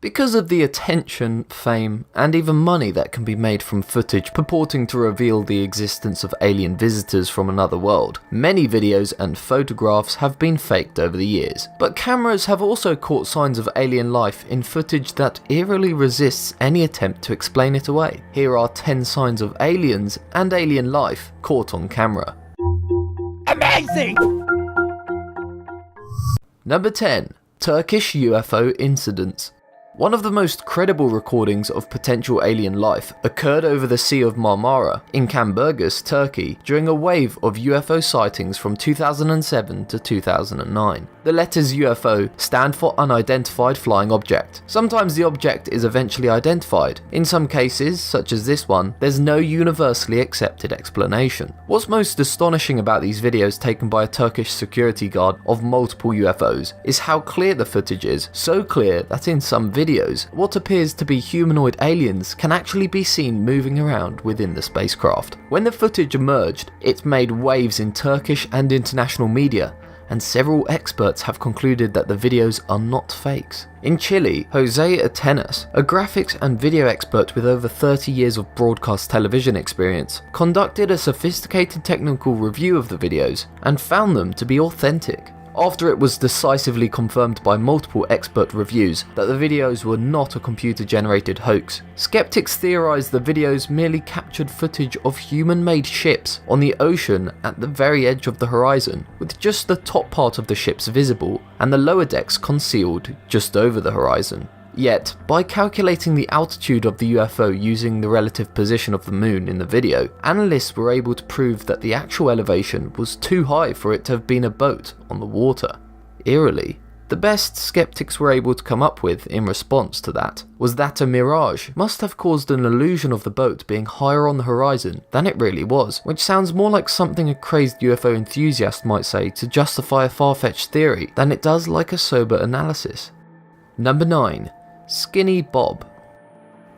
Because of the attention, fame, and even money that can be made from footage purporting to reveal the existence of alien visitors from another world, many videos and photographs have been faked over the years. But cameras have also caught signs of alien life in footage that eerily resists any attempt to explain it away. Here are 10 signs of aliens and alien life caught on camera. Amazing! Number 10. Turkish UFO incidents. One of the most credible recordings of potential alien life occurred over the Sea of Marmara in Kamburgis, Turkey, during a wave of UFO sightings from 2007 to 2009. The letters UFO stand for Unidentified Flying Object. Sometimes the object is eventually identified. In some cases, such as this one, there's no universally accepted explanation. What's most astonishing about these videos taken by a Turkish security guard of multiple UFOs is how clear the footage is, so clear that in some videos, what appears to be humanoid aliens can actually be seen moving around within the spacecraft. When the footage emerged, it made waves in Turkish and international media, and several experts have concluded that the videos are not fakes. In Chile, Jose Atenas, a graphics and video expert with over 30 years of broadcast television experience, conducted a sophisticated technical review of the videos and found them to be authentic. After it was decisively confirmed by multiple expert reviews that the videos were not a computer-generated hoax, skeptics theorized the videos merely captured footage of human-made ships on the ocean at the very edge of the horizon, with just the top part of the ships visible and the lower decks concealed just over the horizon. Yet, by calculating the altitude of the UFO using the relative position of the moon in the video, analysts were able to prove that the actual elevation was too high for it to have been a boat on the water. Eerily, the best skeptics were able to come up with in response to that was that a mirage must have caused an illusion of the boat being higher on the horizon than it really was, which sounds more like something a crazed UFO enthusiast might say to justify a far-fetched theory than it does like a sober analysis. Number 9. Skinny Bob.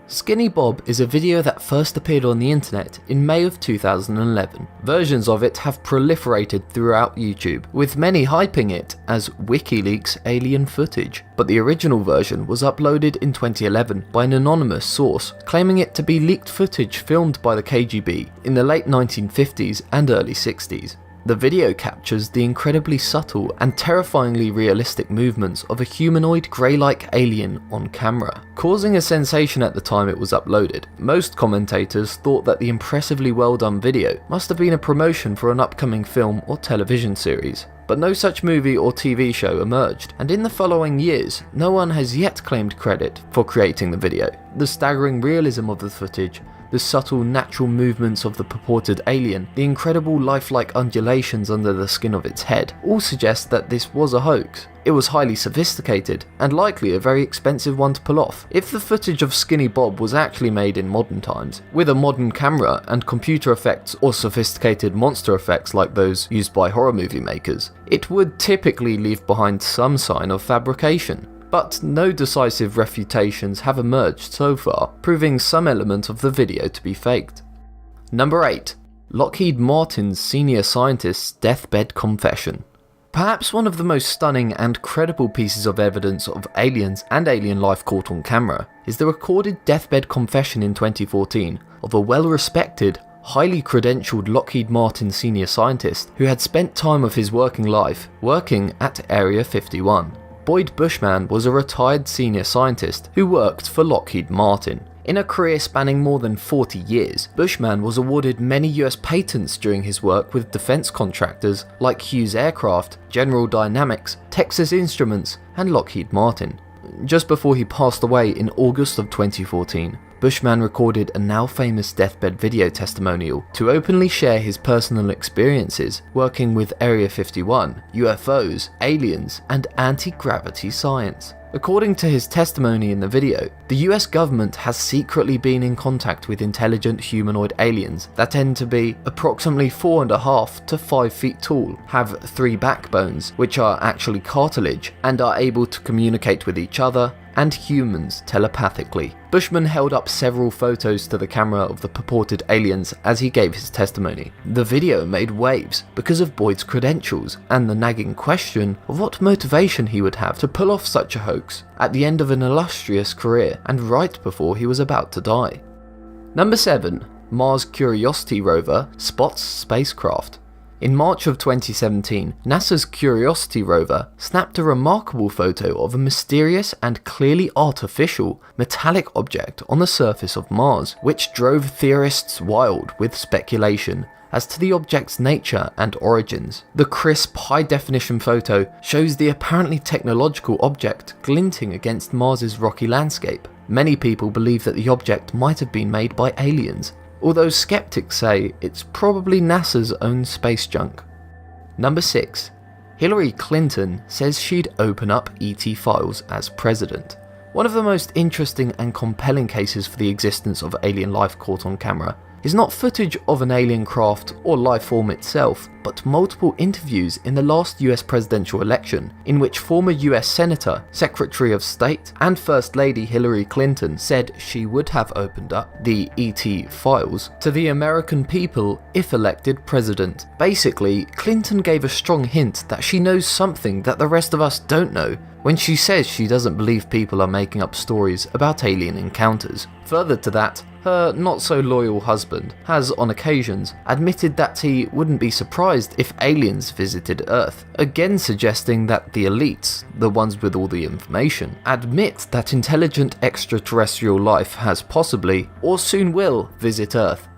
Skinny Bob is a video that first appeared on the internet in May of 2011. Versions of it have proliferated throughout YouTube, with many hyping it as WikiLeaks alien footage, but the original version was uploaded in 2011 by an anonymous source, claiming it to be leaked footage filmed by the KGB in the late 1950s and early 60s. The video captures the incredibly subtle and terrifyingly realistic movements of a humanoid grey-like alien on camera, causing a sensation at the time it was uploaded. Most commentators thought that the impressively well-done video must have been a promotion for an upcoming film or television series. But no such movie or TV show emerged, and in the following years, no one has yet claimed credit for creating the video. The staggering realism of the footage, the subtle natural movements of the purported alien, the incredible lifelike undulations under the skin of its head, all suggest that this was a hoax. It was highly sophisticated, and likely a very expensive one to pull off. If the footage of Skinny Bob was actually made in modern times, with a modern camera and computer effects or sophisticated monster effects like those used by horror movie makers, it would typically leave behind some sign of fabrication. But no decisive refutations have emerged so far, proving some element of the video to be faked. Number 8. Lockheed Martin's senior scientist's deathbed confession. Perhaps one of the most stunning and credible pieces of evidence of aliens and alien life caught on camera is the recorded deathbed confession in 2014 of a well-respected, highly credentialed Lockheed Martin senior scientist who had spent time of his working life working at Area 51. Boyd Bushman was a retired senior scientist who worked for Lockheed Martin. In a career spanning more than 40 years, Bushman was awarded many US patents during his work with defense contractors like Hughes Aircraft, General Dynamics, Texas Instruments, and Lockheed Martin. Just before he passed away in August of 2014, Bushman recorded a now famous deathbed video testimonial to openly share his personal experiences working with Area 51, UFOs, aliens, and anti-gravity science. According to his testimony in the video, the US government has secretly been in contact with intelligent humanoid aliens that tend to be approximately 4.5 to 5 feet tall, have 3 backbones, which are actually cartilage, and are able to communicate with each other, and humans telepathically. Bushman held up several photos to the camera of the purported aliens as he gave his testimony. The video made waves because of Boyd's credentials and the nagging question of what motivation he would have to pull off such a hoax at the end of an illustrious career and right before he was about to die. Number 7. Mars Curiosity rover spots spacecraft. In March of 2017, NASA's Curiosity rover snapped a remarkable photo of a mysterious and clearly artificial metallic object on the surface of Mars, which drove theorists wild with speculation as to the object's nature and origins. The crisp, high-definition photo shows the apparently technological object glinting against Mars's rocky landscape. Many people believe that the object might have been made by aliens, although skeptics say it's probably NASA's own space junk. Number 6. Hillary Clinton says she'd open up ET files as president. One of the most interesting and compelling cases for the existence of alien life caught on camera is not footage of an alien craft or life form itself, but multiple interviews in the last US presidential election in which former US Senator, Secretary of State, and First Lady Hillary Clinton said she would have opened up the ET files to the American people if elected president. Basically, Clinton gave a strong hint that she knows something that the rest of us don't know when she says she doesn't believe people are making up stories about alien encounters. Further to that, her not-so-loyal husband has, on occasions, admitted that he wouldn't be surprised if aliens visited Earth, again suggesting that the elites, the ones with all the information, admit that intelligent extraterrestrial life has possibly, or soon will, visit Earth.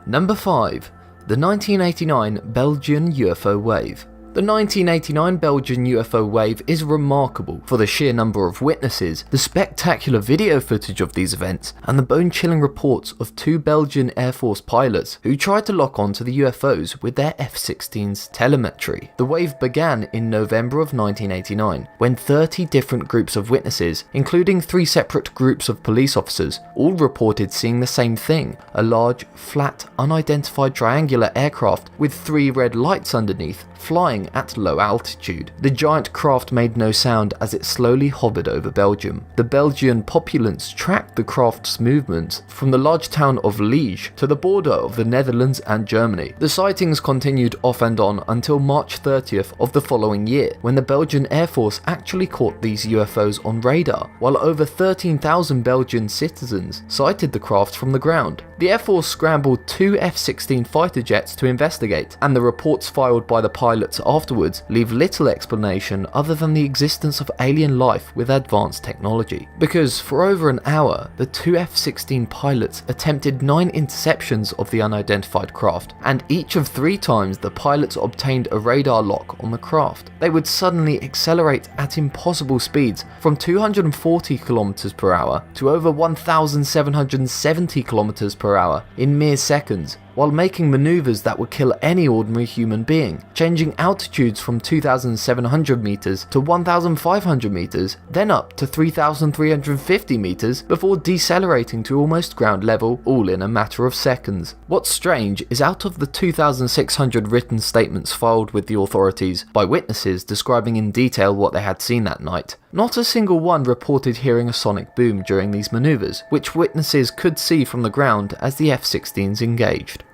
Number 5. The 1989 Belgian UFO wave. The 1989 Belgian UFO wave is remarkable for the sheer number of witnesses, the spectacular video footage of these events, and the bone-chilling reports of 2 Belgian Air Force pilots who tried to lock onto the UFOs with their F-16's telemetry. The wave began in November of 1989, when 30 different groups of witnesses, including 3 separate groups of police officers, all reported seeing the same thing: a large, flat, unidentified triangular aircraft with 3 red lights underneath, flying at low altitude. The giant craft made no sound as it slowly hovered over Belgium. The Belgian populace tracked the craft's movements from the large town of Liege to the border of the Netherlands and Germany. The sightings continued off and on until March 30th of the following year, when the Belgian Air Force actually caught these UFOs on radar, while over 13,000 Belgian citizens sighted the craft from the ground. The Air Force scrambled 2 F-16 fighter jets to investigate, and the reports filed by the pilots afterwards leave little explanation other than the existence of alien life with advanced technology. Because for over an hour, the 2 F-16 pilots attempted 9 interceptions of the unidentified craft, and each of 3 times the pilots obtained a radar lock on the craft. They would suddenly accelerate at impossible speeds from 240 km per hour to over 1,770 km per hour in mere seconds, while making maneuvers that would kill any ordinary human being, changing altitudes from 2,700 meters to 1,500 meters, then up to 3,350 meters before decelerating to almost ground level, all in a matter of seconds. What's strange is out of the 2,600 written statements filed with the authorities by witnesses describing in detail what they had seen that night, not a single one reported hearing a sonic boom during these maneuvers, which witnesses could see from the ground as the F-16s engaged.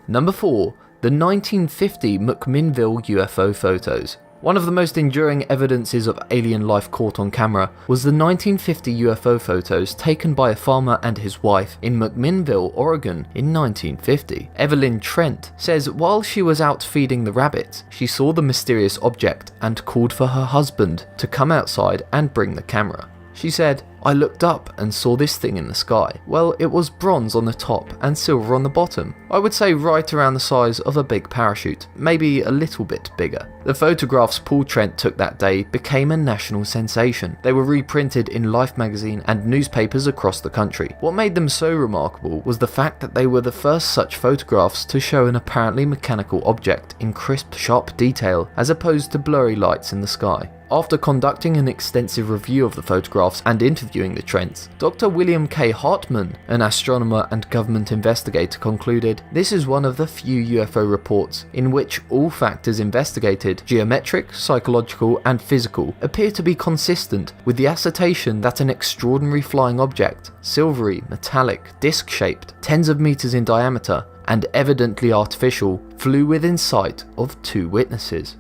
Number 4. The 1950 McMinnville UFO photos. One of the most enduring evidences of alien life caught on camera was the 1950 UFO photos taken by a farmer and his wife in McMinnville, Oregon in 1950. Evelyn Trent says while she was out feeding the rabbits, she saw the mysterious object and called for her husband to come outside and bring the camera. She said, "I looked up and saw this thing in the sky. Well, it was bronze on the top and silver on the bottom. I would say right around the size of a big parachute, maybe a little bit bigger." The photographs Paul Trent took that day became a national sensation. They were reprinted in Life magazine and newspapers across the country. What made them so remarkable was the fact that they were the first such photographs to show an apparently mechanical object in crisp, sharp detail as opposed to blurry lights in the sky. After conducting an extensive review of the photographs and interviewing the Trents, Dr. William K. Hartman, an astronomer and government investigator, concluded this is one of the few UFO reports in which all factors investigated, geometric, psychological and physical, appear to be consistent with the assertion that an extraordinary flying object, silvery, metallic, disc-shaped, tens of meters in diameter, and evidently artificial, flew within sight of 2 witnesses.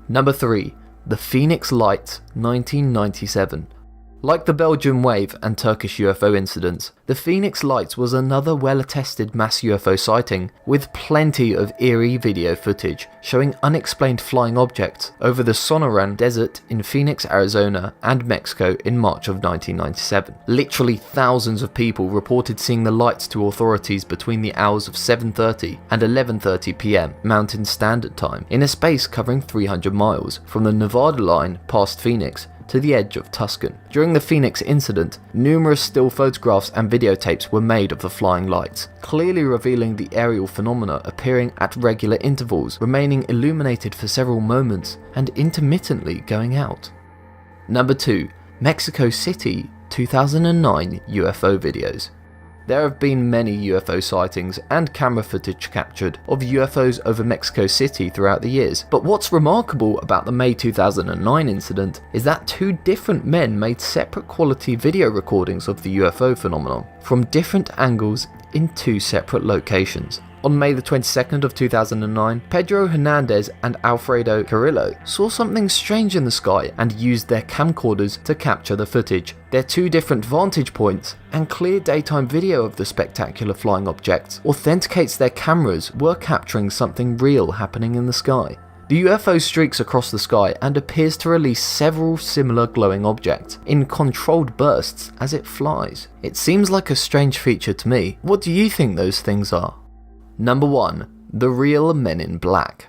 Number 3. The Phoenix Lights, 1997. Like the Belgian wave and Turkish UFO incidents, the Phoenix Lights was another well-attested mass UFO sighting with plenty of eerie video footage showing unexplained flying objects over the Sonoran Desert in Phoenix, Arizona and Mexico in March of 1997. Literally thousands of people reported seeing the lights to authorities between the hours of 7:30 and 11:30 p.m. Mountain Standard Time in a space covering 300 miles from the Nevada line past Phoenix to the edge of Tucson. During the Phoenix incident, numerous still photographs and videotapes were made of the flying lights, clearly revealing the aerial phenomena appearing at regular intervals, remaining illuminated for several moments, and intermittently going out. Number 2. Mexico City 2009 UFO videos. There have been many UFO sightings and camera footage captured of UFOs over Mexico City throughout the years, but what's remarkable about the May 2009 incident is that 2 different men made separate quality video recordings of the UFO phenomenon from different angles in 2 separate locations. On May the 22nd of 2009, Pedro Hernandez and Alfredo Carrillo saw something strange in the sky and used their camcorders to capture the footage. Their 2 different vantage points and clear daytime video of the spectacular flying objects authenticates their cameras were capturing something real happening in the sky. The UFO streaks across the sky and appears to release several similar glowing objects in controlled bursts as it flies. It seems like a strange feature to me. What do you think those things are? Number 1. The real Men in Black.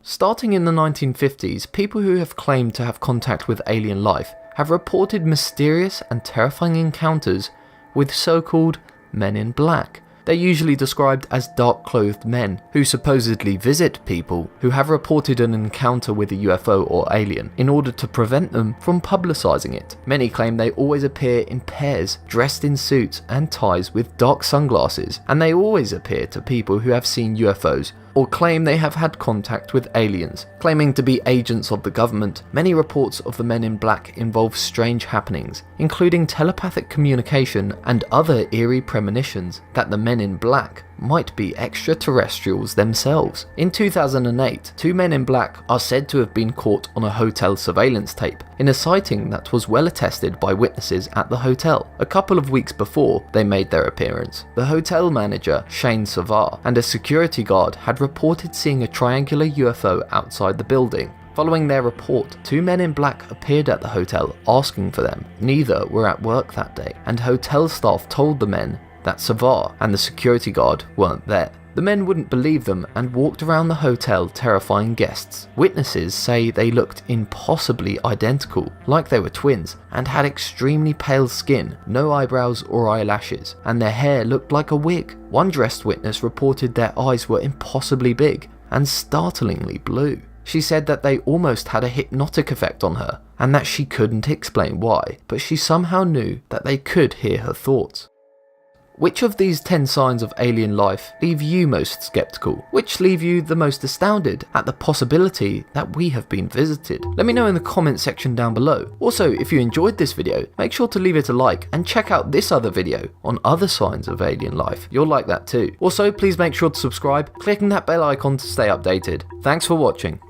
Starting in the 1950s, people who have claimed to have contact with alien life have reported mysterious and terrifying encounters with so-called Men in Black. They're usually described as dark-clothed men who supposedly visit people who have reported an encounter with a UFO or alien in order to prevent them from publicizing it. Many claim they always appear in pairs, dressed in suits and ties with dark sunglasses, and they always appear to people who have seen UFOs or claim they have had contact with aliens. Claiming to be agents of the government, many reports of the Men in Black involve strange happenings, including telepathic communication and other eerie premonitions that the Men in Black might be extraterrestrials themselves. In 2008, 2 Men in Black are said to have been caught on a hotel surveillance tape in a sighting that was well attested by witnesses at the hotel. A couple of weeks before they made their appearance, the hotel manager, Shane Savar, and a security guard had reported seeing a triangular UFO outside the building. Following their report, 2 Men in Black appeared at the hotel asking for them. Neither were at work that day, and hotel staff told the men that Savar and the security guard weren't there. The men wouldn't believe them and walked around the hotel terrifying guests. Witnesses say they looked impossibly identical, like they were twins, and had extremely pale skin, no eyebrows or eyelashes, and their hair looked like a wig. One dressed witness reported their eyes were impossibly big and startlingly blue. She said that they almost had a hypnotic effect on her, and that she couldn't explain why, but she somehow knew that they could hear her thoughts. Which of these 10 signs of alien life leave you most skeptical? Which leave you the most astounded at the possibility that we have been visited? Let me know in the comment section down below. Also, if you enjoyed this video, make sure to leave it a like and check out this other video on other signs of alien life. You'll like that too. Also, please make sure to subscribe, clicking that bell icon to stay updated. Thanks for watching.